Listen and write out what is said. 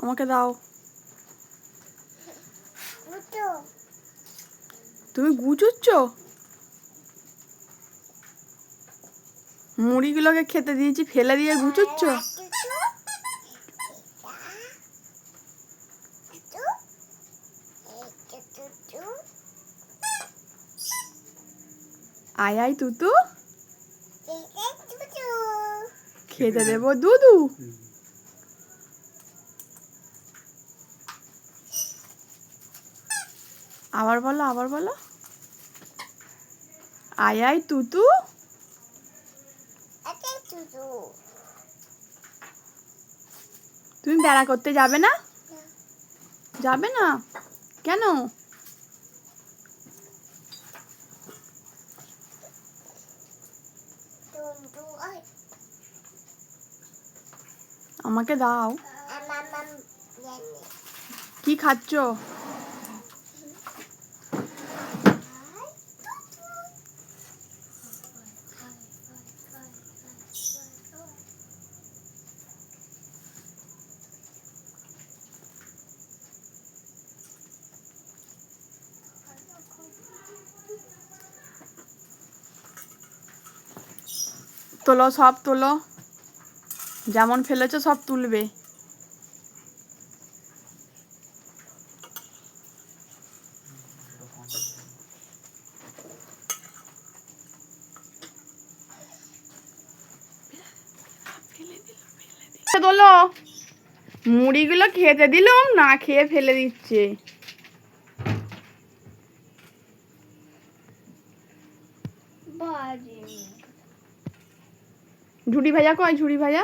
আমাকে দাও। তুমি গুছোচ্ছ? মুড়িগুলোকে খেতে দিয়েছি, ফেলে দিয়ে গুছোচ্ছ? আয় আয় তুতু, খেতে দেবো দুধু। আবার বলো, আবার বলো। আয় আয় তুতু। তুমি বেড়া করতে যাবে না? যাবে না কেন? আমাকে দাও। কি খাচ্ছ? তোলো, সব তোলো, যেমন ফেলেছো সব তুলবে। তোলো, মুড়িগুলো খেতে দিলাম, না খেয়ে ফেলে দিচ্ছে। ঝুড়ি ভাজা কয়? ঝুড়ি ভাজা